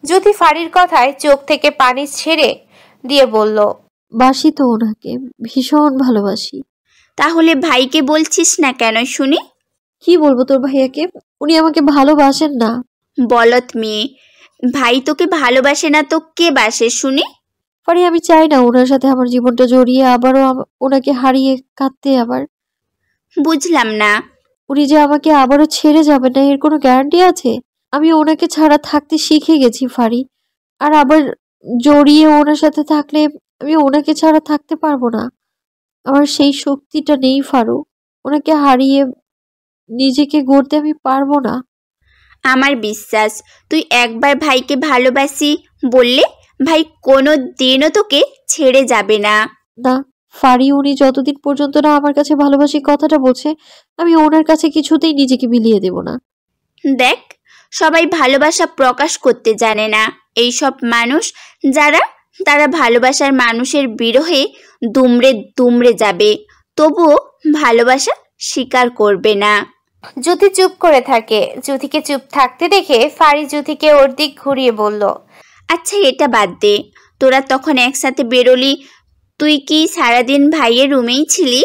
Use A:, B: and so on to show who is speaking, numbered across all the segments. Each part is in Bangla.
A: জ্যোতি ফাড়ির কথায় চোখ থেকে পানি ছেড়ে দিয়ে বলল,
B: বাসি তো ওনাকে, ভীষণ ভালোবাসি।
C: তাহলে ভাইকে বলছিস না কেন শুনি?
B: কি বলবো তোর ভাইয়াকে? উনি আমাকে ভালোবাসেন না।
C: বলত মেয়ে, ভাই তোকে ভালোবাসে না তো কে বাসে শুনি?
B: ফারি, আমি চাই না ওনার সাথে আমার জীবনটা জড়িয়ে আবারও ওনাকে হারিয়ে কাঁদতে। আবার
C: বুঝলাম না।
B: উনি যে আমাকে আবারও ছেড়ে যাবেন না এর কোনো গ্যারান্টি আছে? আমি ওনাকে ছাড়া থাকতে শিখে গেছি ফারি, আর আবার জড়িয়ে ওনার সাথে থাকলে আমি ওনাকে ছাড়া থাকতে পারবো না। আমার সেই শক্তিটা নেই ফারু, ওনাকে হারিয়ে নিজেকে গড়তে আমি পারবো না।
C: আমার বিশ্বাস তুই একবার ভাইকে ভালোবাসি বললে ভাই কোনো দিনও তোকে ছেড়ে যাবে না।
B: না ফারি, উনি যতদিন পর্যন্ত না আমার কাছে ভালোবাসি কথাটা বলছে, আমি ওনার কাছে কিছুতেই নিজেকে বিলিয়ে দেব না।
C: দেখ, সবাই ভালোবাসা প্রকাশ করতে জানে না। এইসব মানুষ যারা, তারা ভালোবাসার মানুষের বিরহে দুমড়ে দুমড়ে যাবে, তবুও ভালোবাসা স্বীকার করবে না।
A: জ্যোতি চুপ করে থাকে। জ্যোতিকে চুপ থাকতে দেখে ফারি জ্যোতিকে ওর দিক ঘুরিয়ে বলল,
C: আচ্ছা এটা বাদ দে, তোরা তখন একসাথে বেরোলি, তুই কি সারাদিন ভাইয়ের রুমেই ছিলি?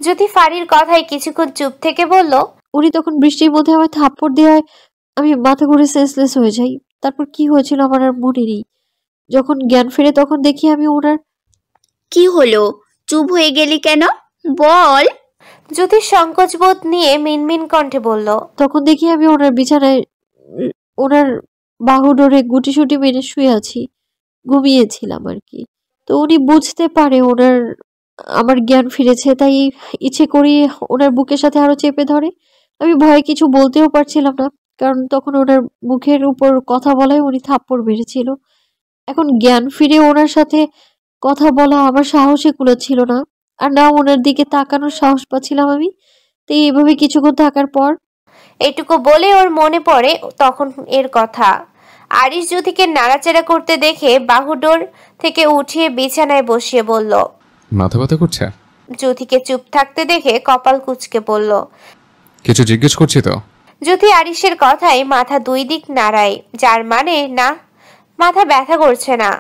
A: জ্যোতি ফারির কথায় কিছুক্ষণ চুপ থেকে বলল,
B: উনি তখন বৃষ্টির মধ্যে আমায় থাপ্পড় দেওয়ায় আমি মাথা ঘুরে সেন্সলেস হয়ে যাই। তারপর কি হয়েছিল আমার আর মনে নেই। যখন জ্ঞান ফেরে তখন দেখি আমি ওনার।
C: কি হলো, চুপ হয়ে গেলি কেন, বল।
A: জ্যোতির সংকোচবোধ নিয়ে মিনমিন কণ্ঠে বলল,
B: তখন দেখি আমি ওনার বিছানায় ওনার বাহু ডোরে গুটিসুটি মেরে শুয়ে আছি, ঘুমিয়েছিলাম আর কি। তো উনি বুঝতে পারে ওনার আমার জ্ঞান ফিরেছে, তাই ইচ্ছে করি ওনার বুকের সাথে আরো চেপে ধরে। আমি ভয়ে কিছু বলতেও পারছিলাম না, কারণ তখন ওনার মুখের উপর কথা বলায় উনি থাপ্পড় মেরেছিল। এখন জ্ঞান ফিরে ওনার সাথে কথা বলা আমার সাহসে কুলাচ্ছিল না, আর না ওনার দিকে তাকানোর সাহস পাচ্ছিলাম আমি। তো এইভাবে কিছুক্ষণ থাকার পর
A: এটুকু বলে ওর মনে পড়ে তখন এর কথা। আরিশ জ্যোতিকে নাড়াচাড়া করতে দেখে বাহুডোর থেকে উঠিয়ে বিছানায় বসিয়ে বলল,
D: মাথা ব্যথা করছে?
A: জ্যোতিকে চুপ থাকতে দেখে কপাল কুঁচকে বলল,
D: কিছু জিজ্ঞেস করছি তো।
A: জ্যোতি আরিশের কথায় মাথা দুই দিক নাড়ায়, যার মানে না, মাথা ব্যথা করছে না।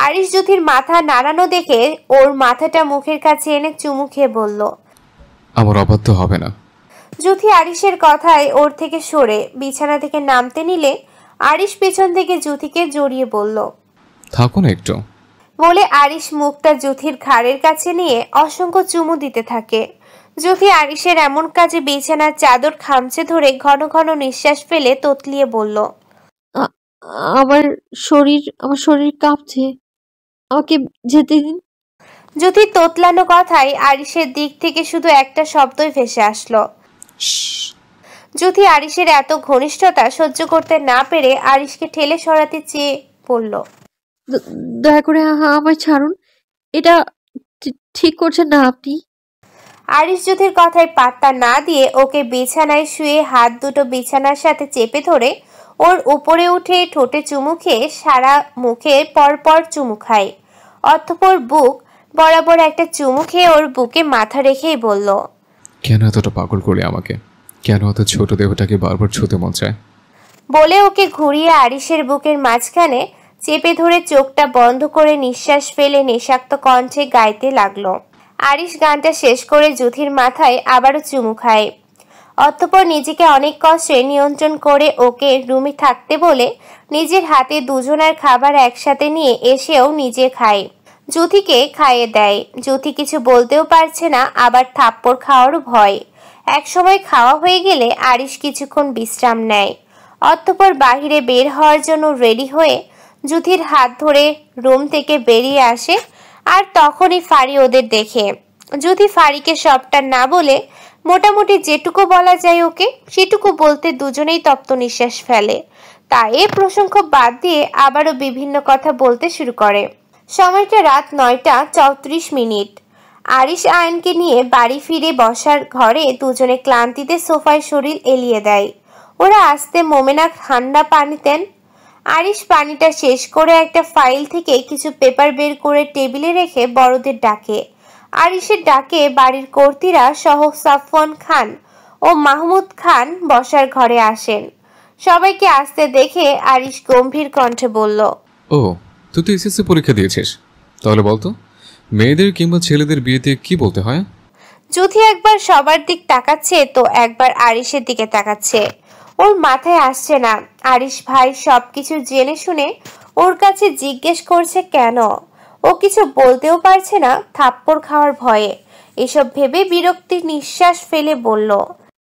A: আরিশ জ্যোতির মাথা নাড়ানো দেখে ওর মাথাটা মুখের কাছে এনে চুমু খেয়ে বলল,
D: আমার অবাধ্য হবে না।
A: জ্যোতি আরিশের কথায় ওর থেকে সরে বিছানা থেকে নামতে নিলে আরিশ পেছন থেকে জ্যোতিকে জড়িয়ে বলল,
D: থাকুন একটু।
A: বলে আরিশ মুখটা জ্যোতির ঘাড়ের কাছে নিয়ে অসংখ্য চুমু দিতে থাকে। জ্যোতি আরিশের এমন কাজে বিছানার চাদর খামচে ধরে ঘন ঘন নিঃশ্বাস ফেলে তোতলিয়ে বলল,
B: আমার শরীর কাঁপছে, আমাকে যেতে দিন।
A: জ্যোতির তোতলানো কথায় আরিশের দিক থেকে শুধু একটা শব্দই ভেসে আসলো। জ্যোতি আরিশের এত ঘনিষ্ঠতা সহ্য করতে না পেরে আরিশকে ঠেলে সরাতে চেয়ে বলল,
B: দয়া করে আমায় ছাড়ুন, এটা ঠিক করছেন না আপনি।
A: আরিশ জ্যোতির কথায় পাত্তা না দিয়ে ওকে বিছানায় শুয়ে হাত দুটো বিছানার সাথে চেপে ধরে ওর উপরে উঠে ঠোঁটে চুমু খেয়ে সারা মুখে পরপর চুমু খায়। অতঃপর বুক বরাবর একটা চুমু খেয়ে ওর বুকে মাথা রেখেই বলল,
D: কেন এতটা পাগল করলে আমাকে? কেন এত ছোট দেহটাকে বারবার ছুঁতে মন চায়?
A: বলে ওকে ঘুরিয়ে আরিশের বুকের মাঝখানে চেপে ধরে চোখটা বন্ধ করে নিঃশ্বাস ফেলে নেশাক্ত কণ্ঠে গাইতে লাগলো। আরিশ গানটা শেষ করে জ্যোতির মাথায় আবারও চুমু খায়। অতঃপর নিজেকে অনেক কষ্টে নিয়ন্ত্রণ করে ওকে রুমে থাকতে বলে নিজের হাতে দুজনের খাবার একসাথে নিয়ে এসেও নিজে খায়। জ্যোতিকে খাইয়ে দেয়। জ্যোতি কিছু বলতেও পারছে না, আবার থাপ্পড় খাওয়ারও ভয়। একসময় খাওয়া হয়ে গেলে আরিশ কিছুক্ষণ বিশ্রাম নেয়। অতঃপর বাহিরে বের হওয়ার জন্য রেডি হয়ে জ্যোতির হাত ধরে রুম থেকে বেরিয়ে আসে। আর তখনই ফারি ওদের দেখে। জ্যোতি ফারিকে সবটা না বলে মোটামুটি যেটুকু বলা যায় ওকে সেটুকু বলতে দুজনেই তপ্ত নিঃশ্বাস ফেলে। তাই এ প্রসঙ্গ বাদ দিয়ে আবারও বিভিন্ন কথা বলতে শুরু করে। সময়টা রাত 9:34। আরিশ আয়নকে নিয়ে বাড়ি ফিরে বসার ঘরে দুজনে ক্লান্তিতে সোফায় শরীর এলিয়ে দেয়। ওরা আস্তে মোমেনা ঠান্ডা পানি দেন। আরিশ পানিটা শেষ করে একটা ফাইল থেকে কিছু পেপার বের করে টেবিলে রেখে বড়দের ডাকে। আরিশের ডাকে বাড়ির কর্ত্রীরা সহ সাফওয়ান খান ও মাহমুদ খান বসার ঘরে আসেন। সবাইকে আসতে দেখে আরিশ গম্ভীর কণ্ঠে বলল,
D: ও, তুই তো এসএসসি পরীক্ষা দিয়েছিস, তাহলে বলতো মেয়েদের কিংবা ছেলেদের বিয়েতে কি বলতে হয়?
A: যুথি একবার সবার দিক তাকাচ্ছে তো একবার আরিশের দিকে তাকাচ্ছে। ওর মাথায় আসছে না আরিশ ভাই সবকিছু জেনে শুনে ওর কাছে জিজ্ঞেস করছে কেন। ও কিছু বলতেও পারছে না থাপ্পড় খাওয়ার ভয়ে। এসব ভেবে বিরক্তির নিঃশ্বাস ফেলে বলল,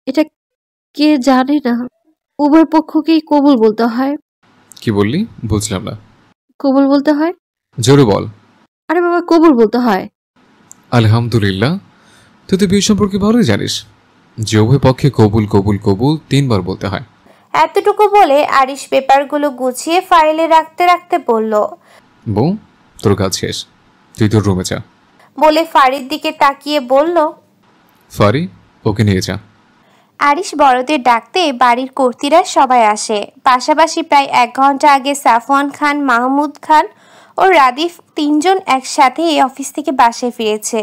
B: এটা কে জানে না, উভয় পক্ষকেই কবুল বলতে হয়।
D: কি বললি? বুঝলাম না।
B: কবুল বলতে হয়?
D: জোরে বল।
B: আরে বাবা, কবুল বলতে হয়।
D: আলহামদুলিল্লাহ, তুই তো বিয়ে সম্পর্কে ভালোই জানিস যে উভয় পক্ষে কবুল কবুল কবুল 3 বার বলতে হয়।
A: এতটুকু বলে আরিশ পেপারগুলো গুছিয়ে ফাইলে রাখতে রাখতে বলল,
D: বউ, তোর কাজ শেষ, তুই তোর রুমে যা।
A: বলে ফারির দিকে তাকিয়ে বলল,
D: ফারি, ওকে নিয়ে যা।
A: আরিশ বড়দের ডাকতে বাড়ির কর্তীরা সবাই আসে। পাশাপাশি প্রায় 1 ঘন্টা আগে সাফওয়ান খান, মাহমুদ খান ও রাদিফ 3 জন একসাথে এই অফিস থেকে বাসায় ফিরেছে।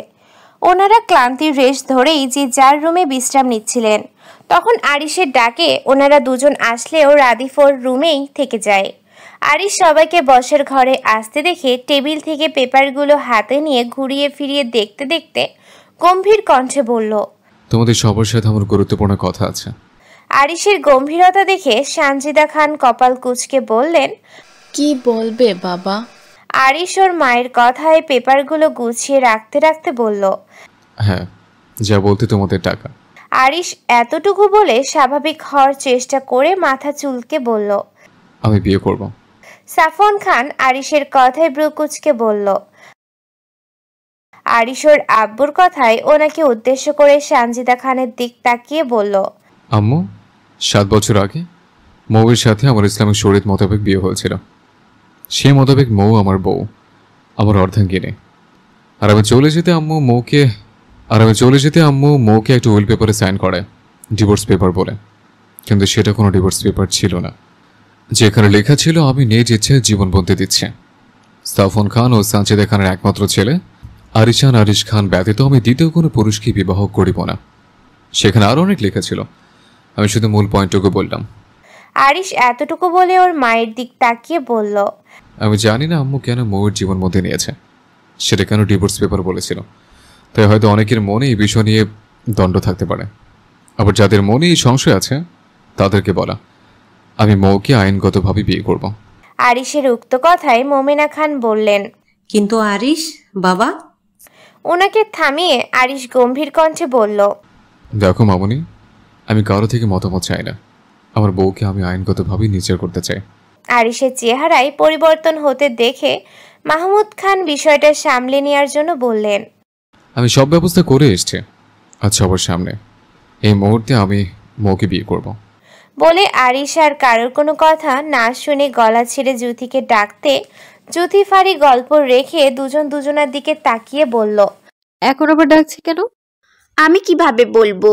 A: ওনারা ক্লান্তির রেশ ধরেই যে যার রুমে বিশ্রাম নিচ্ছিলেন। তখন আরিশের ডাকে ওনারা 2 জন আসলেও রাদিফ ওর রুমেই থেকে যায়। আরিশ সবাইকে বসার ঘরে আসতে দেখে টেবিল থেকে পেপারগুলো হাতে নিয়ে ঘুরিয়ে ফিরিয়ে দেখতে দেখতে গম্ভীর কণ্ঠে বলল,
D: তোমাদের সবার সাথে আমার গুরুত্বপূর্ণ কথা আছে।
A: আরিশের গম্ভীরতা দেখে সানজিদা খান কপাল কুঁচকে বললেন,
E: কি বলবে বাবা?
A: আরিশ ওর মায়ের কথায় পেপারগুলো গুছিয়ে রাখতে রাখতে বলল,
D: হ্যাঁ, যা বলতে তোমাদের টাকা।
A: আরিশ এতটুকু বলে স্বাভাবিক হওয়ার চেষ্টা করে মাথা চুলকে বলল,
D: আমি বিয়ে করব।
A: সাফওয়ান খান আরিশের কথায় ভ্রু কুঁচকে বলল। আরিশ ওর আব্বুর কথায় ওনাকে উদ্দেশ্য করে সানজিদা খানের দিক তাকিয়ে বলল,
D: আম্মু, 7 বছর আগে মৌয়ের সাথে আমার ইসলামিক শরীয়ত মোতাবেক বিয়ে হয়েছিল। সেই মোতাবেক মৌ আমার বউ, আমার অর্ধাঙ্গিনী। আর আমি চলে যেতে আম্মু মৌকে একটা উইল পেপারে সাইন করে, ডিভোর্স পেপার বলে। কিন্তু সেটা কোনো ডিভোর্স পেপার ছিল না। যেখানে লেখা ছিল আমি নিজ ইচ্ছায় জীবন বলতে দিচ্ছে। সাফওয়ান খান ও সানজিদা খানের একমাত্র ছেলে আরিশ খান ব্যতীত আমি দ্বিতীয় কোনো পুরুষকে বিবাহ করিব না। সেখানে আরও অনেক লেখা ছিল, আমি শুধু মূল পয়েন্টটুকু বললাম।
A: আরিশ এতটুকু বলে ওর মায়ের দিক তাকিয়ে বলল,
D: আমি জানি না আম্মু কেন মৌয়ের জীবন মধ্যে নিয়েছে, সেটা কেন ডিভোর্স পেপার বলেছিল। তাই হয়তো অনেকের মনে এই বিষয় নিয়ে দ্বন্দ্ব থাকতে পারে। আবার যাদের মনে এই সংশয় আছে তাদেরকে বলা, আমি মৌকে আইনগতভাবে বিয়ে করব।
A: আরিশের উক্ত কথায় মোমেনা খান বললেন,
F: কিন্তু আরিশ বাবা।
A: ওনাকে থামিয়ে আরিশ গম্ভীর কণ্ঠে বলল,
D: দেখো মামনি, আমি কারো থেকে মতামত চাই না। আমার বউকে আমি আইনগতভাবে নিজের করতে চাই।
A: আরিশের চেহারায় পরিবর্তন হতে দেখে মাহমুদ খান বিষয়টা সামলে নেওয়ার জন্য বললেন,
D: আমি সব ব্যবস্থা করে এসেছি আজ সবার সামনে। এই মুহূর্তে আমি মৌকে বিয়ে করব।
A: বলে আরিশ আর কারোর কোনো কথা না শুনে গলা ছেড়ে যুথিকে ডাকতে যুথি ফারি গল্প রেখে দুজন দুজনার দিকে তাকিয়ে বলল,
B: এখন আবার ডাকছে কেন?
C: আমি কিভাবে বলবো?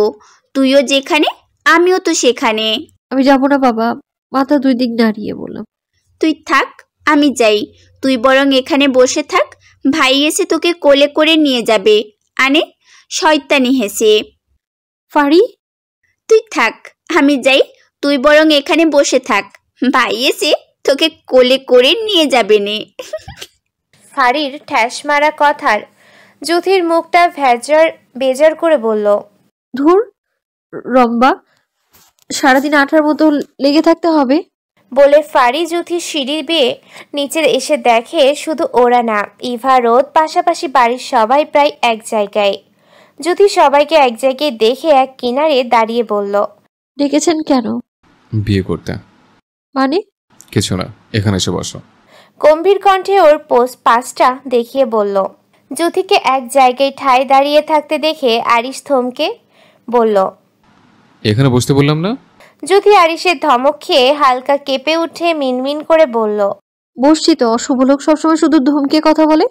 C: তুইও যেখানে আমিও তো সেখানে।
B: আমি যাবো না বাবা, মাথা 2 দিক নাড়িয়ে বললাম।
C: তুই থাক, আমি যাই। তুই বরং এখানে বসে থাক, ভাই এসে তোকে কোলে করে নিয়ে যাবে। আনে শয়তানি হেসে।
B: ফারি,
A: তুই থাক, আমি যাই, তুই বরং এখানে বসে থাক, ভাই এসে তোকে কোলে করে নিয়ে যাবে নে। ফারির ঠ্যাস মারা কথার যুথির মুখটা বেজার করে বলল,
B: ধুর রম্বা, সারাদিন আঠার মতো লেগে থাকতে হবে।
A: বলে ফারি যুথির সিঁড়ি বেয়ে নিচে এসে দেখে শুধু ওরা না, ইভা, রোদ, পাশাপাশি বাড়ির সবাই প্রায় এক জায়গায়। যুথি সবাইকে এক জায়গায় দেখে এক কিনারে দাঁড়িয়ে বলল,
B: ডেকেছেন কেন?
D: বিয়ে করতে।
B: মানে?
D: কিছু না, এখানে এসে বসো।
A: গম্ভীর কণ্ঠে ওর পাশটা দেখিয়ে বলল। যুথিকে এক জায়গায় ঠায় দাঁড়িয়ে থাকতে দেখে আরিশ থমকে বলল,
D: এখানে বসতে বললাম না?
A: যুথি আরিশের ধমক খেয়ে হালকা কেঁপে উঠে মিনমিন করে বলল,
B: বসছি তো, অশুভ লোক সবসময় শুধু ধমকে কথা বলে।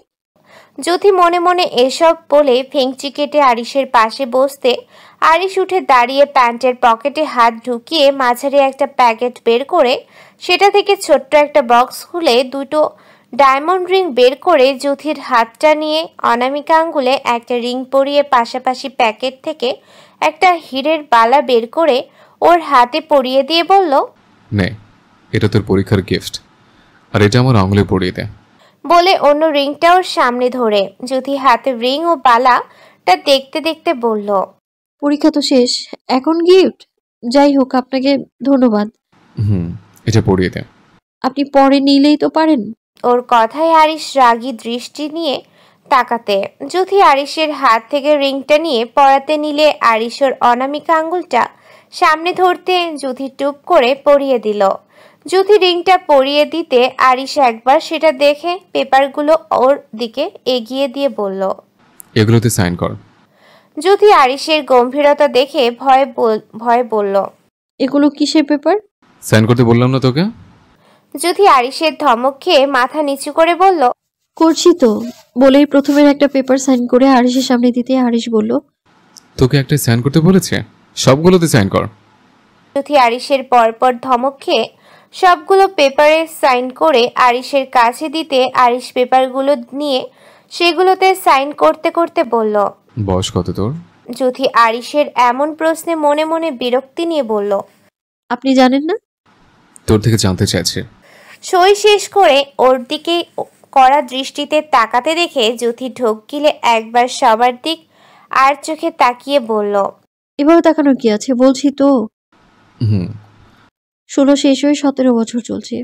A: যুথি মনে মনে এসব বলে ফেংচি কেটে আরিশের পাশে বসতে আরিশ উঠে দাঁড়িয়ে প্যান্টের পকেটে হাত ঢুকিয়ে মাঝারি একটা প্যাকেট বের করে সেটা থেকে ছোট্ট একটা বক্স খুলে 2টো ডায়মন্ড রিং বের করে যুথির হাতটা নিয়ে অনামিকা আঙ্গুলে একটা রিং পরিয়ে পাশাপাশি প্যাকেট থেকে একটা হীরের বালা বের করে ওর হাতে পরিয়ে দিয়ে বলল,
D: নে, এটা তোর পরীক্ষার গিফট, আর এটা আমার আঙুলে পরিয়ে দে।
A: বলে অন্য রিংটা ওর সামনে ধরে জ্যোতি হাতে রিং ও বালাটা দেখতে দেখতে বলল,
B: পরীক্ষা তো শেষ, এখন গিফট? যাই হোক, আপনাকে ধন্যবাদ।
D: এটা পরিয়ে দে।
B: আপনি পরে নিলেই তো পারেন।
A: ওর কথায় আরিশ রাগী দৃষ্টি নিয়ে তাকাতে জ্যোতি আরিশের হাত থেকে রিংটা নিয়ে পরাতে নিলে আরিশ ওর অনামিকা আঙ্গুলটা সামনে ধরতে জ্যোতি টুপ করে পরিয়ে দিল। জ্যোতি রিংটা পরিয়ে দিতে আরিশ একবার সেটা দেখে পেপারগুলো ওর দিকে এগিয়ে দিয়ে বলল,
D: এগুলোতে সাইন কর।
A: জ্যোতি আরিশের গম্ভীরতা দেখে ভয়ে বলল,
B: এগুলো কিসের পেপার?
D: সাইন করতে বললাম না তোকে?
A: জ্যোতি আরিশের ধমক খেয়ে মাথা নিচু করে বলল,
B: করছি তো। বলেই প্রথমের একটা পেপার সাইন করে আরিশের সামনে দিতে আরিশ বলল,
D: তোকে একটা সাইন করতে বলেছে, সবগুলোতে সাইন কর।
A: জ্যোতি আরিশের পরপর ধমক খেয়ে সবগুলো পেপারে সাইন করে আরিশের কাছে দিতে আরিশ পেপারগুলো নিয়ে সেগুলোতে সাইন করতে করতে বলল,
D: বয়স কত তোর?
A: জ্যোতি আরিশের এমন প্রশ্নে মনে মনে বিরক্তি নিয়ে বলল,
B: আপনি জানেন না?
D: তোর থেকে জানতে চাইছে।
A: সই শেষ করে ওর দিকে কড়া দৃষ্টিতে তাকাতে দেখে জ্যোতি ঢোক গিলে একবার সবার দিক আর চোখে তাকিয়ে বলল,
B: এভাবে তাকানোর কি আছে, বলছি তো। 16 শেষ হয়ে 17 বছর চলছে।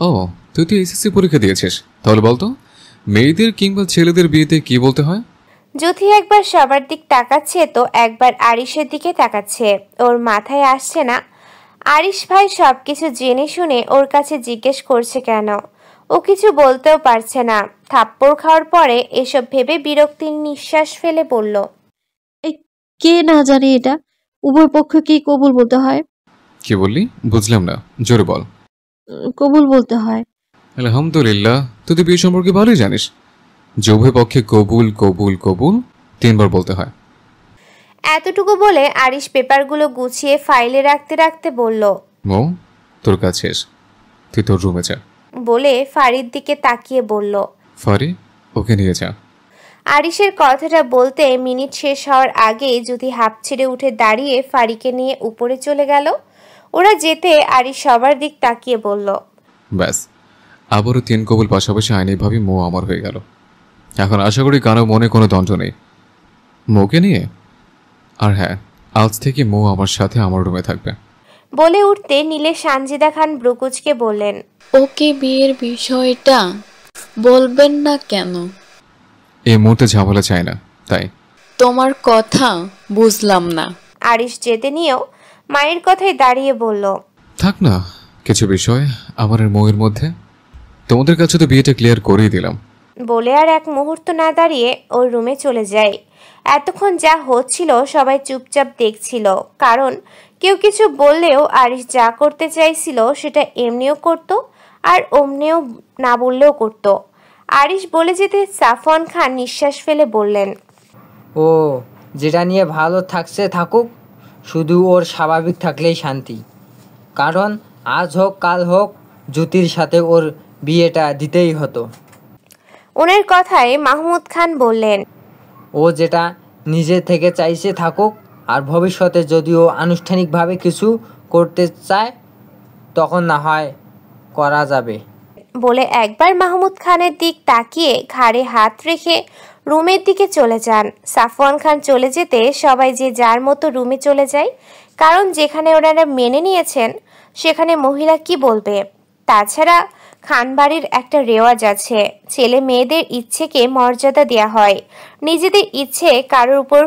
D: ও, তুই তো এসএসসি পরীক্ষা দিয়েছিস, তাহলে বলতো মেয়েদের কিংবা ছেলেদের বিয়েতে কি বলতে হয়?
A: জ্যোতি একবার সবার দিক তাকাচ্ছে তো একবার আরিশের দিকে তাকাচ্ছে। ওর মাথায় আসছে না আরিশ ভাই সবকিছু জেনে শুনে ওর কাছে জিজ্ঞেস করছে কেন। ও কিছু বলতেও পারছে না। থাপ্পড় খাওয়ার পরে এসব ভেবে বিরক্তির নিঃশ্বাস ফেলে বলল,
B: এই কে না জানে এটা, উভয় পক্ষকেই কবুল বলতে হয়।
D: কি বললি? বুঝলাম না, জোরে বল।
B: কবুল বলতে হয়।
D: আলহামদুলিল্লাহ, তুই তো বিয়ে সম্পর্কে ভালোই জানিস। যে উভয় পক্ষে কবুল কবুল কবুল 3 বার বলতে হয়।
A: এতটুকু বলে আরিশ পেপারগুলো গুছিয়ে ফাইলে রাখতে রাখতে বলল,
D: মো, তোর কাজ শেষ, তুই তোর রুমে যা।
A: বলে ফারির দিকে তাকিয়ে বলল,
D: ফারি, ওকে নিয়ে যা।
A: আরিশের কথাটা বলতে মিনিট শেষ হওয়ার আগে যদি হাঁপ ছেড়ে উঠে দাঁড়িয়ে ফারিকে নিয়ে উপরে চলে গেল। ওরা যেতে আরিশ সবার দিক তাকিয়ে বলল,
D: ব্যাস, আবারও 3 কবুল পাশাপাশি আইনিভাবে মো আমার হয়ে গেল। এখন আশা করি কারো মনে কোনো দ্বন্দ্ব নেই মোকে নিয়ে। আর হ্যাঁ, আজ থেকে মো আমার সাথে আমার রুমে থাকবে।
A: বলে উঠতে নীলে সানজিদা খান ব্রুকুচকে বললেন,
E: ওকে বিয়ের বিষয়টা বলবেন না কেন?
D: এই মুহূর্তে ঝামেলা চাই না, তাই।
E: তোমার কথা বুঝলাম না।
A: আরিশ যেতে নিয়েও মায়ের কথায় দাঁড়িয়ে বলল,
D: থাক না, কিছু বিষয় আমার আর মৌয়ের মধ্যে। তোমাদের কাছে তো বিয়েটা ক্লিয়ার করেই দিলাম।
A: বলে আর এক মুহূর্ত না দাঁড়িয়ে ওর রুমে চলে যায়। এতক্ষণ যা হচ্ছিল সবাই চুপচাপ দেখছিল, কারণ কেউ কিছু বললেও আরিশ যা করতে চাইছিল সেটা এমনিও করত আর অমনিও না বললেও করত। আরিশ বলে যেতে সাফওয়ান খান নিঃশ্বাস ফেলে বললেন,
G: ও যেটা নিয়ে ভালো থাকছে থাকুক, শুধু ওর স্বাভাবিক থাকলেই শান্তি। কারণ আজ হোক কাল হোক জ্যোতির সাথে ওর বিয়েটা দিতেই হতো।
A: ওনার কথায় মাহমুদ খান বললেন,
G: ও যেটা নিজে থেকে চাইছে থাকুক, আর ভবিষ্যতে যদি ও আনুষ্ঠানিকভাবে কিছু করতে চায় তখন না হয় করা যাবে।
A: বলে একবার মাহমুদ খানের দিক তাকিয়ে ঘাড়ে হাত রেখে রুমের দিকে চলে যান। সাফওয়ান খান চলে যেতে সবাই যে যার মতো রুমে চলে যায়, কারণ যেখানে ওনারা মেনে নিয়েছেন সেখানে মহিলা কি বলবে। তাছাড়া খানবাড়ির একটা রেওয়াজ আছে, ছেলে মেয়েদের ইচ্ছেকে মর্যাদা দেয়া হয়, নিজেদের ইচ্ছে কারোর উপর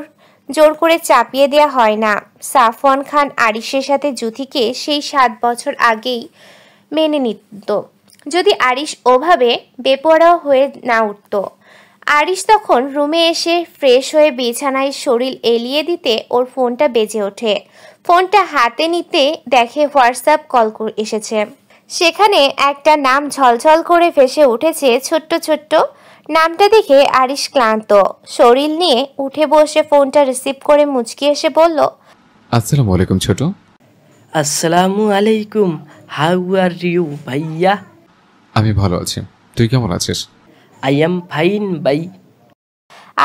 A: জোর করে চাপিয়ে দেয়া হয় না। সাফওয়ান খান আরিশের সাথে জ্যোতিকে সেই 7 বছর আগেই মেনে নিত, যদি আরিশ ওভাবে বেপরোয়া হয়ে না উঠত। আরিশ তখন রুমে এসে ফ্রেশ হয়ে বিছানায় শরীর এলিয়ে দিতে ওর ফোনটা বেজে ওঠে। ফোনটা হাতে নিতে দেখে হোয়াটসঅ্যাপ কল এসেছে। সেখানে একটা নাম ঝলঝল করে ভেসে উঠেছে, ছোট্ট ছোট্ট। নামটা দেখে আরিশ ক্লান্ত শরীর নিয়ে উঠে বসে ফোনটা রিসিভ করে মুচকি এসে বলল,
D: আসসালামু আলাইকুম ছোট।
H: আসসালামু আলাইকুম, হাউ আর ইউ ভাইয়া?
D: আমি ভালো আছি, তুই কেমন আছিস?
H: আই এম ফাইন ভাই।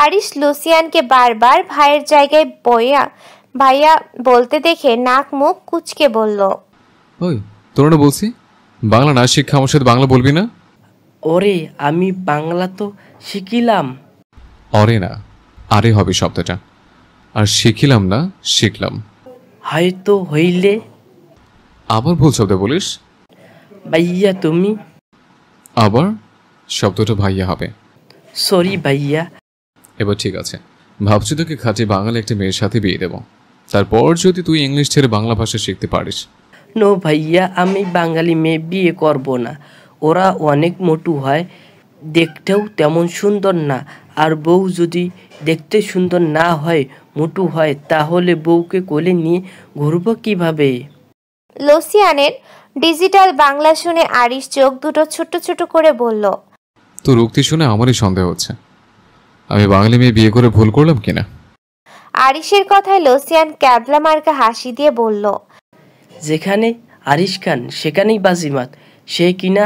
A: আরিশ লুসিয়ানকে বারবার ভাইয়ের জায়গায় ভাইয়া বলতে দেখে নাক মুখ কুচকে বলল,
D: ওই তোরা না বলছি বাংলা না শিক্ষা আমার সাথে বাংলা বলবি না।
H: ওরে আমি বাংলা তো শিখিলাম।
D: অরে না, আরে হবে শব্দটা। আর শিখিলাম না, শিখলাম।
H: হয়তো হইলে।
D: আবার ভুল শব্দ বলিস।
H: ভাইয়া তুমি।
D: আবার শব্দটা ভাইয়া হবে।
H: সরি ভাইয়া।
D: এবার ঠিক আছে, ভাবছি তোকে খাঁটি বাঙালি একটা মেয়ের সাথে বিয়ে দেবো, তারপর যদি তুই ইংলিশ ছেড়ে বাংলা ভাষা শিখতে পারিস।
H: নো ভাইয়া, আমি বাঙালি মেয়ে বিয়ে করব না। ওরা অনেক মোটু হয়, দেখতেও তেমন সুন্দর না। আর বউ যদি দেখতে সুন্দর না হয়, মোটু হয়, তাহলে বউকে কোলে নিয়ে ঘুরবো কিভাবে?
A: লুসিয়ানের ডিজিটাল বাংলা শুনে আরিশ চোখ দুটো ছোট ছোট করে বলল,
D: তোর উক্তি শুনে আমারই সন্দেহ হচ্ছে আমি বাঙালি মেয়ে বিয়ে করে ভুল করলাম কিনা।
A: আরিশের কথায় লুসিয়ান ক্যাবলা মার্কা হাসি দিয়ে বলল,
H: যেখানে আরিশ খান সেখানেই বাজিমাত। সে কিনা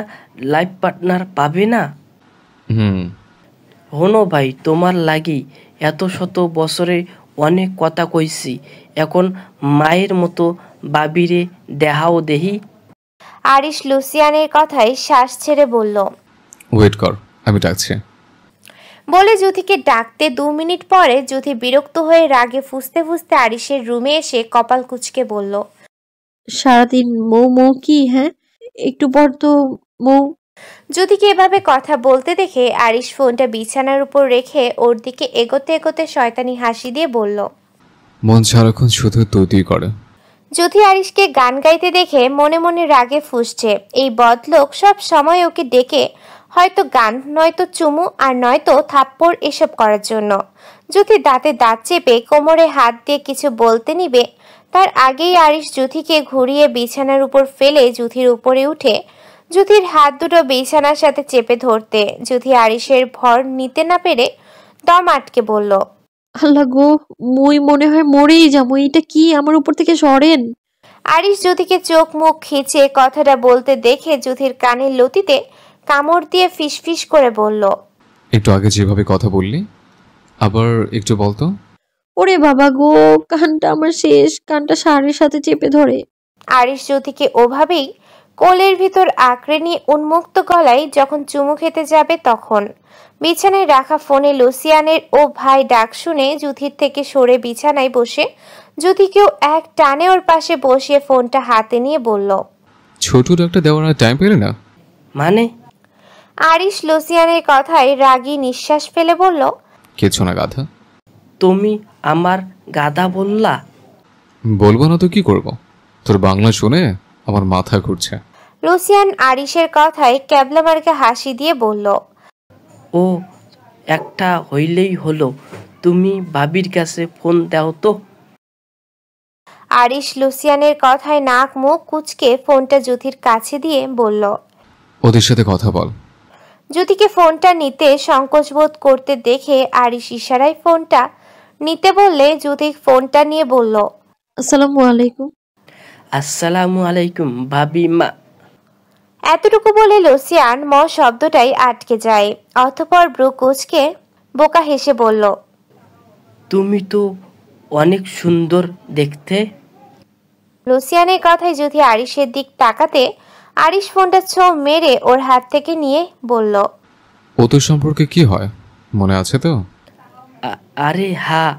H: লাইফ পার্টনার পাবে না।
D: হুম।
H: হনো ভাই, তোমার লাগি এত শত বছরে অনেক কথা কইছি, এখন মায়ের মতো বাবিরে দেহাও দেহি।
A: আরিশ লুসিয়ানের কথায় শ্বাস ছেড়ে বলল,
D: ওয়েট কর, আমি ডাকছি।
A: বলে যুথিকে ডাকতে 2 মিনিট পরে যুথি বিরক্ত হয়ে রাগে ফুঁসতে ফুঁসতে আরিশের রুমে এসে কপাল কুঁচকে বলল,
B: সারাদিন মৌ মৌ কি? হ্যাঁ, একটু পর তো মৌ।
A: যুথিকে এভাবে কথা বলতে দেখে আরিশ ফোনটা বিছানার উপর রেখে ওর দিকে এগোতে এগোতে শয়তানি হাসি দিয়ে বলল,
D: মন সারাক্ষণ শুধু তুই করে।
A: যুথি আরিশকে গান গাইতে দেখে মনে মনে রাগে ফুঁসছে। এই বদলোক সব সময় ওকে ডেকে হয়তো গান, নয়তো চুমু, আর নয়তো থাপ্পড় এসব করার জন্য। যুথি দাঁতে দাঁত চেপে কোমরে হাত দিয়ে কিছু বলতে নিবে, তার আগেই আরিশ যুথিকে ঘুরিয়ে বিছানার উপর ফেলে যুথির উপরে উঠে যুথির হাত দুটো বিছানার সাথে চেপে ধরতে যুথি আরিশের ভর নিতে না পেরে দম আটকে বলল,
B: আল্লাহ গো, মুই মনে হয় মরেই যাবো। এটা কি? আমার উপর থেকে সরেন।
A: আরিশ যুথিকে চোখ মুখ খিচে কথাটা বলতে দেখে যুথির কানের লতিতে কামড় দিয়ে ফিসফিস করে বলল,
D: একটু আগে যেভাবে কথা বললি আবার একটু বলতো।
B: ওরে বাবা গো, কানটা আমার শেষ। কানটা শাড়ির সাথে চেপে ধরে
A: আরিশ যুথিকে ওভাবেই কোলের ভিতর আঁকড়ে নিয়ে উন্মুক্ত গলায় যখন চুমু খেতে যাবে, তখন বিছানায় রাখা ফোনে লুসিয়ানের ও ভাই ডাক শুনে যুথির থেকে সরে বিছানায় বসে যুথিকেও এক টানে ওর পাশে বসিয়ে ফোনটা হাতে নিয়ে বলল,
D: ছোট ডাক্তার দেওয়ার টাইম পেলে না
H: মানে?
A: আরিশ লুসিয়ানের কথায় রাগী নিঃশ্বাস ফেলে বলল,
D: কিছু না গাধা।
H: তুমি আমার গাধা বললা?
D: বলবো না তো কি করব, তোর বাংলা শুনে আমার মাথা ঘুরছে।
A: লুসিয়ান আরিশের কথায় ক্যাবলা মার্কা হাসি দিয়ে বলল,
H: ও একটা হইলেই হলো, তুমি ভাবির কাছে ফোন দাও তো।
A: আরিশ লুসিয়ানের কথায় নাক মুখ কুচকে ফোনটা যুথির কাছে দিয়ে বলল,
D: ওদের সাথে কথা বল।
A: যুথিকে ফোনটা নিতে সংকোচ বোধ করতে দেখে আরিশ ইশারায় ফোনটা নিতে বললে যুথি ফোনটা নিয়ে বলল,
B: আসসালামু আলাইকুম।
H: আসসালামু আলাইকুম ভাবি মা।
A: এতটুকু বলে লুসিয়ান ম শব্দটাই আটকে যায়। অতঃপর ব্রু কুচকে বোকা হেসে বলল,
H: তুমি তো অনেক সুন্দর দেখতে।
A: লুসিয়ানের কথায় যুথি আরিশের দিক তাকাতে আরিশ ফোনটা ছো মেরে ওর হাত থেকে নিয়ে বলল,
D: ও তোর সম্পর্কে কি হয় মনে আছে তো?
H: আরে হ্যাঁ,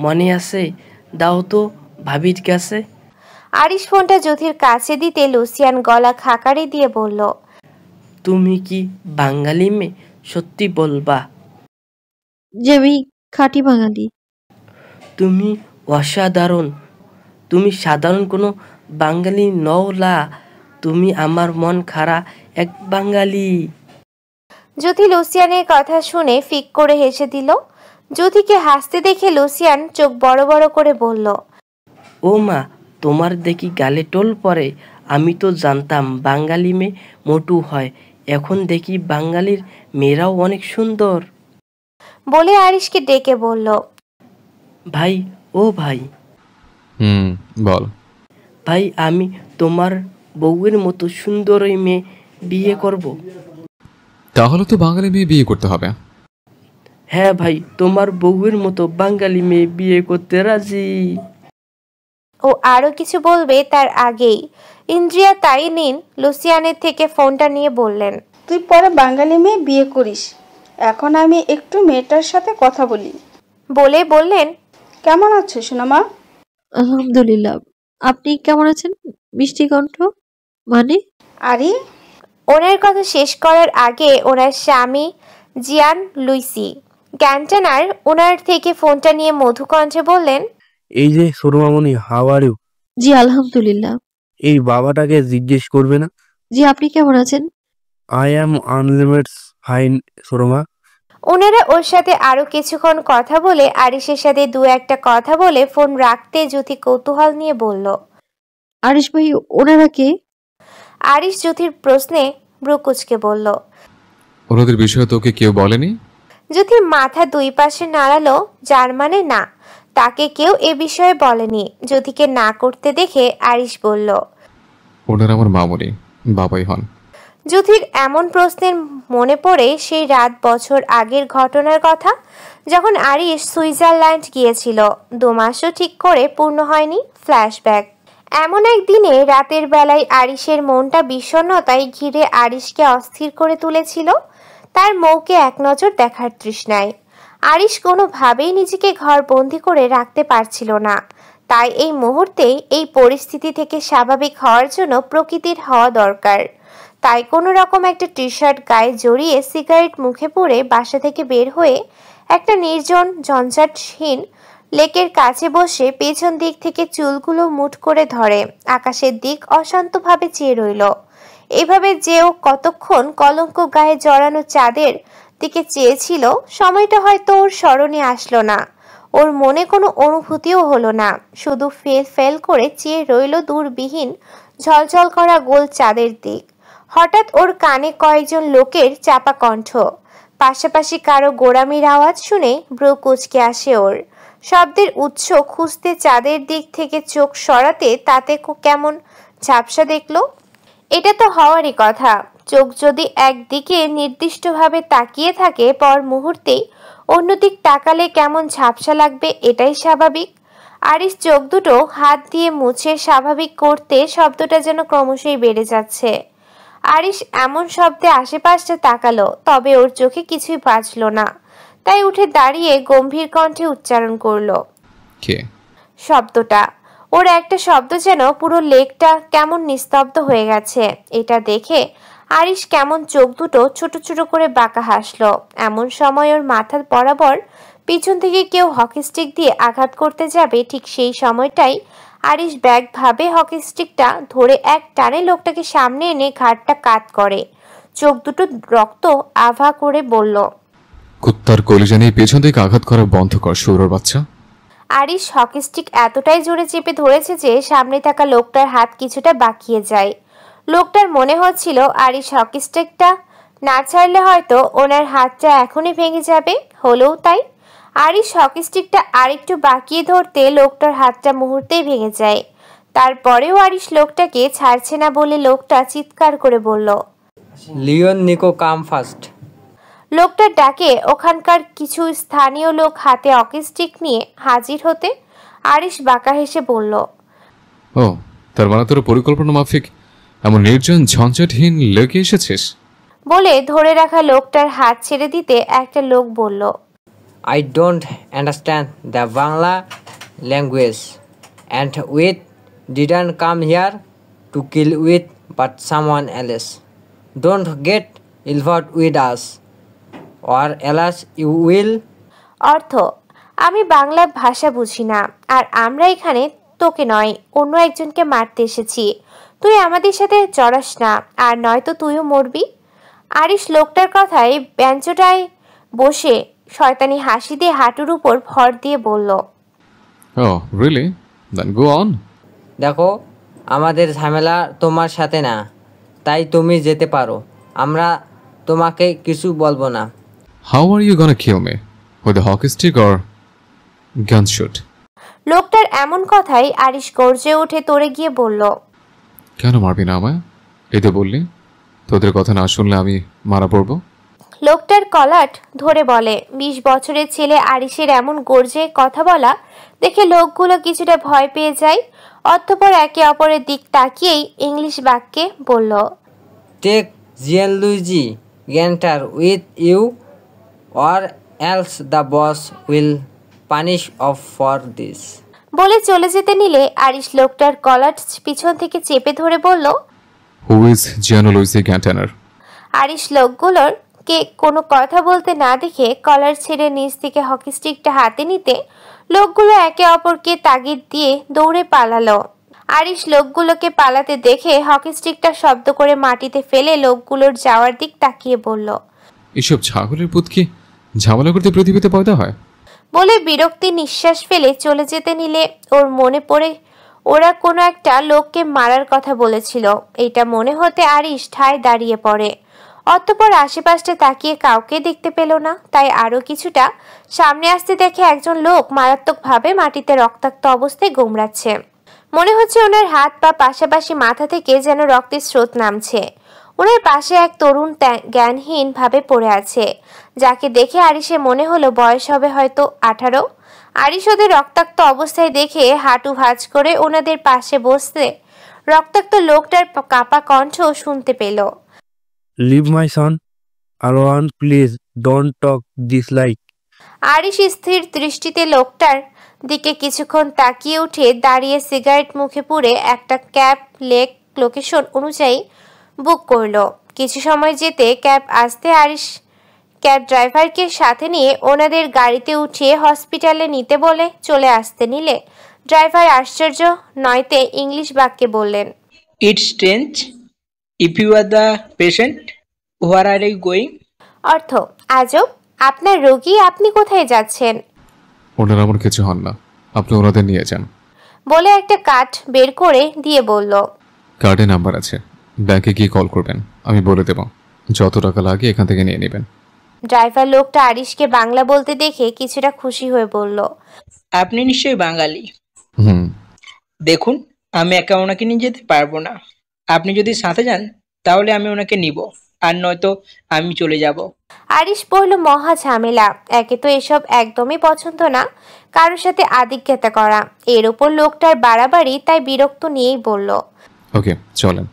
H: মনে আছে, দাও তো ভাবির কাছে।
A: আরিশ ফোনটা যুথির কাছে দিতে লুসিয়ান গলা খাকারি দিয়ে বলল,
H: তুমি কি বাঙালি মেয়ে? সত্যি বলবা?
B: যে আমি খাঁটি বাঙালি।
H: তুমি অসাধারণ। তুমি সাধারণ কোনো বাঙালি নওলা, তুমি আমার মন খারা এক বাঙালি।
A: যুথি লুসিয়ানের কথা শুনে ফিক করে হেসে দিল। যুথিকে হাসতে দেখে লুসিয়ান চোখ বড় বড় করে বলল,
H: ও মা, তোমার দেখি গালে টোল পড়ে। আমি তো জানতাম বাঙালি মেয়ে মোটু হয়, এখন দেখি বাঙালির মেয়েরাও অনেক সুন্দর।
A: বলে আরিশকে ডেকে বলল,
H: ভাই, ও ভাই।
D: বল।
H: ভাই, আমি তোমার বউয়ের মতো সুন্দরী মেয়ে বিয়ে করব।
D: তাহলে তো বাঙালি মেয়ে বিয়ে করতে হবে।
H: হ্যাঁ ভাই, তোমার বউয়ের মতো বাঙালি মেয়ে বিয়ে করতে রাজি।
A: ও আরো কিছু বলবে তার আগেই ইন্দ্রিয়া তাই নিন লুসিয়ানের থেকে ফোনটা নিয়ে বললেন,
I: তুই পরে বাঙালি মেয়ে বিয়ে করিস, এখন আমি একটু মেয়েটার সাথে কথা বলি।
A: বলে বললেন,
I: কেমন আছো সোনামা?
B: আলহামদুলিল্লাহ। আপনি কেমন আছেন? মিষ্টি কণ্ঠ মানে?
I: আরে
A: ওনার কথা শেষ করার আগে ওনার স্বামী জিয়ান লুইসি গ্যান্টানার ওনার থেকে ফোনটা নিয়ে মধুকণ্ঠে বললেন,
J: এই যে সরমামণি, হাউ আর ইউ?
B: জি আলহামদুলিল্লাহ।
J: এই বাবাটাকে জিজ্ঞেস করবে না?
B: জি আপনি কেমন আছেন?
J: I am unlimited fine Sarama.
A: ওনারা ওর সাথে আরো কিছুক্ষণ কথা বলে আরিশের সাথে দু একটা কথা বলে ফোন রাখতে জ্যোতি কৌতূহল নিয়ে বলল,
B: আরিশ ভাই ওনারা কে?
A: আরিশ জ্যোতির প্রশ্নে ভ্রু কুঁচকে বলল,
D: ওনাদের বিষয়ে তোকে কেউ বলেনি?
A: জ্যোতির মাথা দুই পাশে নাড়ালো, যার মানে না, তাকে কেউ এ বিষয়ে বলেনি। জ্যোতিকে না করতে দেখে আরিশ বলল,
D: ওনারা আমার মামুনি, বাবাই হন।
A: জ্যোতির এমন প্রশ্নের মনে পড়ে সেই রাত বছর আগের ঘটনার কথা, যখন আরিশ সুইজারল্যান্ড গিয়েছিল। 2 মাসও ঠিক করে পূর্ণ হয়নি। ফ্ল্যাশব্যাক। এমন একদিনে রাতের বেলায় আরিশের মনটা বিষণ্ণতায় ঘিরে আরিশকে অস্থির করে তুলেছিল। তার মৌকে এক নজর দেখার তৃষ্ণায় আরিশ কোনোভাবেই নিজেকে ঘর বন্দি করে রাখতে পারছিল না। তাই এই মুহূর্তে এই পরিস্থিতি থেকে স্বাভাবিক হওয়ার জন্য প্রকৃতির হওয়া দরকার। তাই কোনো রকম একটা টি শার্ট গায়ে জড়িয়ে সিগারেট মুখে পুরে বাসা থেকে বের হয়ে একটা নির্জন ঝঞ্ঝাটহীন লেকের কাছে বসে পেছন দিক থেকে চুলগুলো মুঠ করে ধরে আকাশের দিক অশান্তভাবে চেয়ে রইল। এভাবে যেও কতক্ষণ কলঙ্ক গায়ে জড়ানো চাঁদের দিকে চেয়েছিল, সময়টা হয়তো ওর স্মরণে আসলো না। ওর মনে কোনো অনুভূতিও হলো না, শুধু ফেল করে চেয়ে রইল দূরবিহীন ঝলঝল করা গোল চাঁদের দিক। হঠাৎ ওর কানে কয়েকজন লোকের চাপা কণ্ঠ, পাশাপাশি কারো গোড়ামির আওয়াজ শুনে ভ্রু কুঁচকে আসে ওর। শব্দের উৎস খুঁজতে চাঁদের দিক থেকে চোখ সরাতে তাতে কেমন ঝাপসা দেখলো। এটা তো হওয়ারই কথা। চোখ যদি একদিকে নির্দিষ্টভাবে তাকিয়ে থাকে, পর মুহূর্তেই অন্যদিক তাকালে কেমন ঝাপসা লাগবে, এটাই স্বাভাবিক। আরিশ চোখ দুটো হাত দিয়ে মুছে স্বাভাবিক করতে শব্দটা যেন ক্রমশই বেড়ে যাচ্ছে। আরিশ এমন শব্দে আশেপাশটা তাকালো, তবে ওর চোখে কিছুই বাজলো না। তাই উঠে দাঁড়িয়ে গম্ভীর কণ্ঠে উচ্চারণ করলো,
D: কে?
A: শব্দটা ওর একটা শব্দ যেন পুরো লেকটা কেমন নিস্তব্ধ হয়ে গেছে। এটা দেখে আরিশ কেমন চোখ দুটো ছোট ছোট করে বাঁকা হাসলো। এমন সময় ওর মাথার বরাবর পিছন থেকে কেউ হকি স্টিক দিয়ে আঘাত করতে যাবে, ঠিক সেই সময়টাই আরিশ ব্যাগ ভাবে হকি স্টিকটা ধরে এক টানে লোকটাকে সামনে এনে ঘাটটা কাত করে চোখ দুটো রক্ত আভা করে বলল,
D: কুত্তার কলিজা নিয়ে পেছন থেকে আঘাত করা বন্ধ কর, শুয়োরের বাচ্চা।
A: আরিশ হকি স্টিক এতটাই জোরে চেপে ধরেছে যে সামনে থাকা লোকটার হাত কিছুটা বাঁকিয়ে যায়। লোকটার মনে হচ্ছিল আরিশ হকি স্টিকটা না ছাড়লে হয়তো ওনার হাতটা এখনই ভেঙে যাবে। হলেও তাই। আরিশ হকি স্টিকটা আরেকটু বাঁকিয়ে ধরতে লোকটার হাতটা মুহূর্তেই ভেঙে যায়। তারপরেও আরিশ লোকটাকে ছাড়ছে না বলে লোকটা চিৎকার করে বলল,
G: লিওন নিকো কাম ফার্স্ট।
A: লোকটার ডাকে ওখানকার কিছু স্থানীয় লোক হাতে হকি স্টিক নিয়ে হাজির হতে আরিশ বাঁকা হেসে বলল,
D: ও তার মানে তোর পরিকল্পনা মাফিক এমন নির্জন ঝঞ্ঝাটহীন লেকে এসেছিস।
A: বলে ধরে রাখা লোকটার হাত ছেড়ে দিতে একটা লোক বলল,
G: I don't understand the Bangla language and we didn't come here to kill with but someone else. Don't get involved with us or else you will.
A: অর্থ, আমি বাংলা ভাষা বুঝি না, আর আমরা এখানে তোকে নয় অন্য একজনকে মারতে এসেছি। তুই আমাদের সাথে জড়াস না, আর নয়তো তুইও মরবি। আরিশ লোকটার কথায় বেঞ্চটায় বসে শয়তানি হাসি দিয়ে হাঁটুর উপর ভর দিয়ে বলল,
D: Oh, really? Then go on.
G: দেখো, আমাদের ঝামেলা তোমার সাথে না, তাই তুমি যেতে পারো, আমরা তোমাকে কিছু বলবো না।
D: How are you gonna kill me? With a hockey stick or gunshot?
A: লোকটার এমন কথাই আরিশ গর্জে উঠে তোড়ে গিয়ে বলল,
D: কেন মারবি না আমায়? এই তো বললি তোদের কথা না শুনলে আমি মারা পড়বো।
A: লোকটার কলাট ধরে বলে। 20 বছরের ছেলে আরিশের এমন গর্জে কথা বলা দেখে লোকগুলো কিছুটা ভয় পেয়ে যায়। অতঃপর একে অপরের দিক তাকিয়েই ইংলিশ বাক্যে বলল,
G: টেক জিয়ানলুইজি গ্যান্টার with you or else the boss will punish off for this.
A: বলে চলে যেতে নিলে আরিশ লোকটার কলার পিছন থেকে চেপে ধরে বলল,
D: হু ইজ জিয়ানোলুইসি গ্যান্টানার?
A: আরিশ লোকগুলোর কে কোনো কথা বলতে না দেখে কলার ছেড়ে নিচ থেকে হকি স্টিকটা হাতে নিতে লোকগুলো একে অপরকে তাগিদ দিয়ে দৌড়ে পালালো। আরিশ লোকগুলোকে পালাতে দেখে হকি স্টিকটা শব্দ করে মাটিতে ফেলে লোকগুলোর যাওয়ার দিক তাকিয়ে বলল,
D: এসব ছাগলের পুত কি ঝামেলা করতে পৃথিবীতে পয়দা হয়?
A: বলে বিরক্তি নিঃশ্বাস ফেলে চলে যেতে নিলে ওর মনে পড়ে ওরা কোনো একটা লোককে মারার কথা বলেছিল। এটা মনে হতে আরিশ ঠায় দাঁড়িয়ে পড়ে। অতঃপর আশেপাশে তাকিয়ে কাউকে দেখতে পেল না, তাই আরো কিছুটা সামনে আসতে দেখে একজন লোক মারাত্মকভাবে মাটিতে রক্তাক্ত অবস্থায় গোমড়াচ্ছে। মনে হচ্ছে ওনার হাত পা পাশাপাশি মাথা থেকে যেন রক্তের স্রোত নামছে। ওনার পাশে এক তরুণ জ্ঞানহীন ভাবে পড়ে আছে, যাকে দেখে আরিশে মনে হলো বয়স হবে হয়তো 18। আরিশ ওদের রক্তাক্ত অবস্থায় দেখে হাঁটু ভাঁজ করে ওনাদের পাশে বসতে রক্তাক্ত লোকটার কাপা কণ্ঠ শুনতে পেল,
J: leave my son alone, please don't talk this like.
A: Arish স্থির দৃষ্টিতে লোকটার দিকে কিছুক্ষণ তাকিয়ে উঠে দাঁড়িয়ে সিগারেট মুখে পুরে একটা ক্যাব লোকেশন অনুযায়ী বুক করলো। কিছু সময় যেতে ক্যাব আসতে আরিশ ক্যাব ড্রাইভারকে সাথে নিয়ে ওনাদের গাড়িতে উঠিয়ে হসপিটালে নিতে বলে চলে আসতে নিলে ড্রাইভার আশ্চর্য নয়তে ইংলিশ বাক্যে বললেন,
K: it's strange, if you are the patient, where are you going?
A: অর্থ, আজব, আপনার রোগী, আপনি কোথায় যাচ্ছেন?
D: ওনারা আমার কিছু হন না, আপনি ওনাদের নিয়ে যান। বলে
A: একটা কার্ড বের করে দিয়ে বলল,
D: কার্ডে নাম্বার আছে, ব্যাংকে গিয়ে কল করবেন, আমি বলে দেব যত টাকা লাগে এখান থেকে নিয়ে নেবেন।
A: ড্রাইভার লোকটা আরিশকে বাংলা বলতে দেখে কিছুটা খুশি হয়ে বলল,
K: আপনি নিশ্চয়ই বাঙালি।
D: হুম।
K: দেখুন, আমি একা ওনাকে নিয়ে যেতে পারবো না। আপনি যদি সাথে যান তাহলে আমি ওনাকে নিব, আর নয়তো আমি চলে যাব।
A: আরিশ বলল, মহা ঝামেলা, একে তো এসব একদমই পছন্দ না, কারোর সাথে আদিক্ষেতা করা, এর উপর লোকটার বাড়াবাড়ি, তাই বিরক্ত নিয়েই বলল,
D: ওকে চলেন।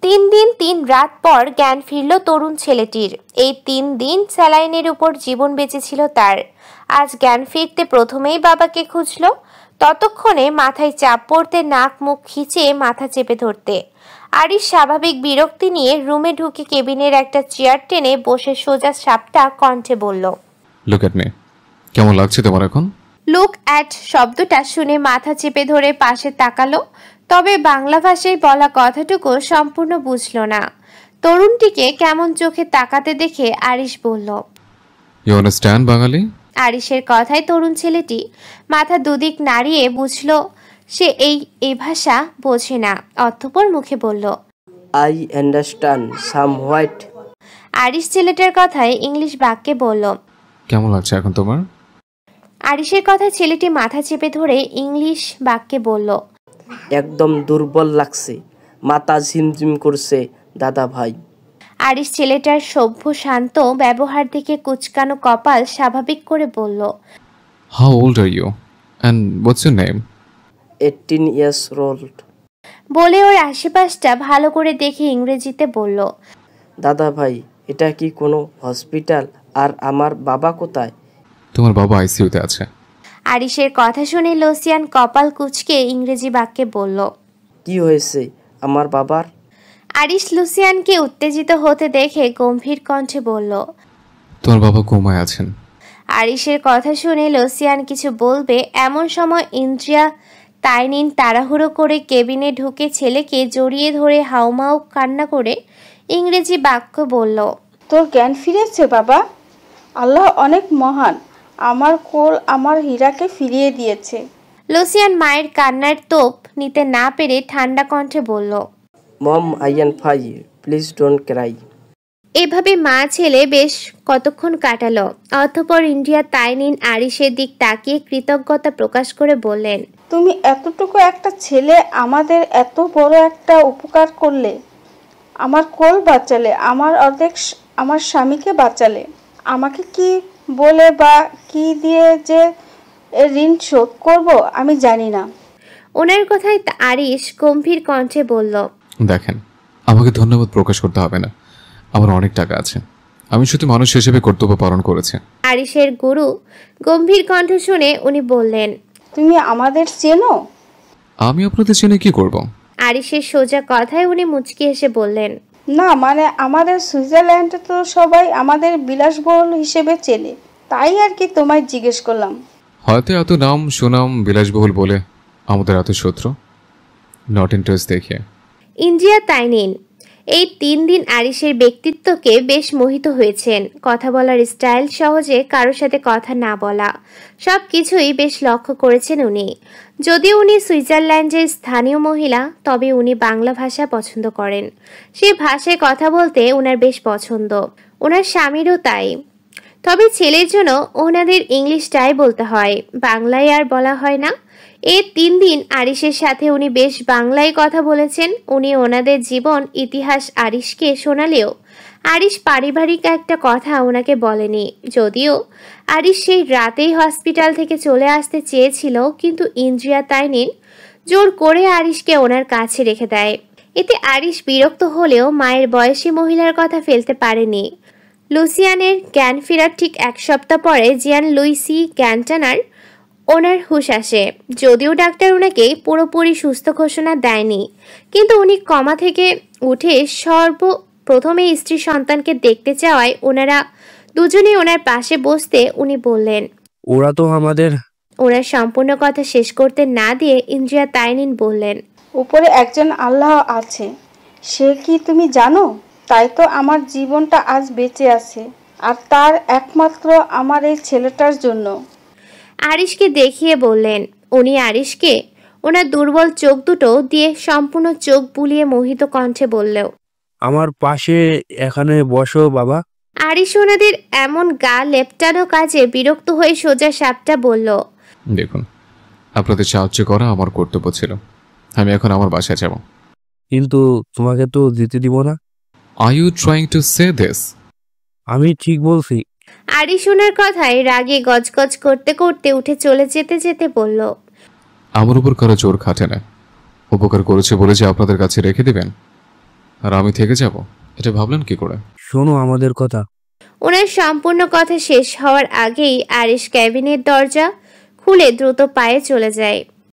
A: 3 দিন 3 রাত পর জ্ঞান ফিরল তরুণ ছেলেটির। এই 3 দিন স্যালাইনের উপর জীবন বেঁচেছিল তার। আজ জ্ঞান ফিরতে প্রথমেই বাবাকে খুঁজল, ততক্ষণে মাথায় চাপ পড়তে নাক মুখ খিচে মাথা চেপে ধরতে আরিশ স্বাভাবিক বিরক্তি নিয়ে রুমে ঢুকে কেবিনের একটা চেয়ার টেনে বসে সোজা সাপটা কণ্ঠে বলল,
D: লুক এট মি। কেমন লাগছে তোমার এখন?
A: লুক অ্যাট শব্দটা শুনে মাথা চেপে ধরে পাশে তাকালো, তবে বাংলা ভাষায় বলা কথাটুকু সম্পূর্ণ বুঝল না। তরুণটিকে কেমন চোখে তাকাতে দেখে আরিশ বলল,
D: ইউ আন্ডারস্ট্যান্ড বাঙালি?
A: আরিশের কথায় তরুণ ছেলেটি মাথা দুদিক নাড়িয়ে বুঝল সে এই ভাষা বোঝে না। অতঃপর মুখে বলল,
H: I understand some what.
A: Arish ছেলেটার কথায় ইংলিশ বাক্যে বলল,
D: কেমন লাগছে এখন তোমার?
A: আরিশের কথায় ছেলেটি মাথা চেপে ধরে ইংলিশ বাক্যে বলল,
H: একদম দুর্বল লাগছে, মাথা ঝিমঝিম করছে দাদা ভাই।
A: আরিশ ছেলেটার সভ্য শান্ত ব্যবহার দেখে কুচকানো কপাল স্বাভাবিক করে বলল,
D: how old are you and what's your name?
H: 18 years old।
A: বলে ওর আশেপাশটা ভালো করে দেখে ইংরেজিতে বলল,
H: দাদা ভাই, এটা কি কোনো হসপিটাল? আর আমার বাবা কোথায়?
D: তোমার বাবা আইসিইউতে আছে।
A: আরিশের কথা শুনে লোসিয়ান কপাল কুচকে ইংরেজি বাক্যে বলল,
H: কি হয়েছে আমার বাবার?
A: আরিশ লুসিয়ানকে উত্তেজিত হতে দেখে গম্ভীর কণ্ঠে বলল,
D: তোমার বাবা কোমায় আছেন।
A: আরিশের কথা শুনে লোসিয়ান কিছু বলবে এমন সময় ইন্দ্রিয়া তাইনিন তাড়াহুড়ো করে কেবিনে ঢুকে ছেলেকে জড়িয়ে ধরে হাউমাউ কান্না করে ইংরেজি বাক্য বলল,
I: তোর জ্ঞান ফিরেছে বাবা? আল্লাহ অনেক মহান, আমার কোল আমার হীরাকে ফিরিয়ে দিয়েছে।
A: লোসিয়ান মায়ের কান্নার তোপ নিতে না পেরে ঠান্ডা কণ্ঠে বলল,
H: mom I am fine, please don't cry.
A: এভাবে মা ছেলে বেশ কতক্ষণ কাটালো। অতঃপর ইন্ডিয়া তাইনিন আরিশের দিক তাকিয়ে কৃতজ্ঞতা প্রকাশ করে বললেন,
I: তুমি এতটুকু একটা ছেলে আমাদের এত বড় একটা উপকার করলে, আমার কোল বাঁচালে, আমার অর্ধেক আমার স্বামীকে বাঁচালে। আমাকে কি বলে বা কি দিয়ে যে ঋণ শোধ করব আমি জানি না।
A: ওনার কথায় আরিশ গম্ভীর কণ্ঠে বলল,
D: দেখেন, আমাকে ধন্যবাদ প্রকাশ করতে হবে না। আমার অনেক টাকা আছে, আমি শুধু মানুষ হিসেবে কর্তব্য পালন করেছি।
A: আরিশের গুরু গম্ভীর কণ্ঠ শুনে উনি বললেন,
I: তুমি আমাদের চেনো?
D: আমি আপনাদের চেনে কি করব?
A: আরিশের সোজা কথায় উনি মুচকি হেসে বললেন,
I: না মানে আমাদের সুইজারল্যান্ডে তো সবাই আমাদের বিলাসবহুল হিসেবে চেনে, তাই আর কি তোমায় জিজ্ঞেস করলাম।
D: হয়তো এত নাম সুনাম বিলাসবহুল বলে আমাদের এত শত্রু। নট ইন্টারেস্ট দেখে
A: ইন্দ্রিয়া তাইনিন এই 3 দিন আরিশের ব্যক্তিত্বকে বেশ মোহিত হয়েছেন। কথা বলার স্টাইল, সহজে কারোর সাথে কথা না বলা, সব কিছুই বেশ লক্ষ্য করেছেন উনি। যদিও উনি সুইজারল্যান্ডের স্থানীয় মহিলা, তবে উনি বাংলা ভাষা পছন্দ করেন। সেই ভাষায় কথা বলতে ওনার বেশ পছন্দ, ওনার স্বামীরও তাই। তবে ছেলের জন্য ওনাদের ইংলিশটাই বলতে হয়, বাংলায় আর বলা হয় না। এই 3 দিন আরিশের সাথে উনি বেশ বাংলায় কথা বলেছেন। উনি ওনাদের জীবন ইতিহাস আরিশকে শোনালেও আরিশ পারিবারিক একটা কথা ওনাকে বলেনি। যদিও আরিশ সেই রাতেই হসপিটাল থেকে চলে আসতে চেয়েছিল, কিন্তু ইন্দ্রিয়া তাইনিন জোর করে আরিশকে ওনার কাছে রেখে দেয়। এতে আরিশ বিরক্ত হলেও মায়ের বয়সী মহিলার কথা ফেলতে পারেনি। লুসিয়ানের জ্ঞান ফেরার ঠিক 1 সপ্তাহ পরে জিয়ান লুইসি জ্ঞানটানার ওনার হুঁশ আসে। যদিও ডাক্তার ওনাকে পুরোপুরি সুস্থ ঘোষণা দেয়নি, কিন্তু উনি কমা থেকে উঠে সর্বপ্রথমে স্ত্রী সন্তানকে দেখতে চাওয়ায় ওনারা দুজনেই ওনার পাশে বসতে উনি বললেন,
J: ওরা তো আমাদের।
A: ওনার সম্পূর্ণ কথা শেষ করতে না দিয়ে ইন্দ্রিয়া তাইনিন বললেন,
I: উপরে একজন আল্লাহ আছে, সে কি তুমি জানো? তাই তো আমার জীবনটা আজ বেঁচে আছে, আর তার একমাত্র আমার এই ছেলেটার জন্য।
A: আরিশকে দেখিয়ে বললেন। উনি আরিশকে ওনার দুর্বল চোখ দুটো দিয়ে সম্পূর্ণ চোখ বুলিয়ে মোহিত কণ্ঠে বললেও,
J: আমার পাশে এখানে বসো বাবা।
A: আরিশ ওনাদের এমন গা লেপটানো কাজে বিরক্ত হয়ে সোজা সাপটা বলল,
D: দেখুন, আপনাদের সাহায্য করা আমার কর্তব্য ছিল। আমি এখন আমার বাসায় যাব।
J: কিন্তু তোমাকে তো যেতে দিব না।
D: Are you trying to say this?
J: আমি ঠিক বলছি।
A: আরিশ ওনার কথায় রাগে গজগজ করতে করতে উঠে চলে যেতে যেতে বলল,
D: আমার উপর কারো জোর খাটে না। উপকার করেছে বলে যে আপনাদের কাছে রেখে দিবেন আর আমি থেকে যাব, এটা ভাবলেন কি করে?
J: শোনো আমাদের কথা।
A: ওনার সম্পূর্ণ কথা শেষ হওয়ার আগেই আরিশ ক্যাবিনের দরজা খুলে দ্রুত পায়ে চলে যায়।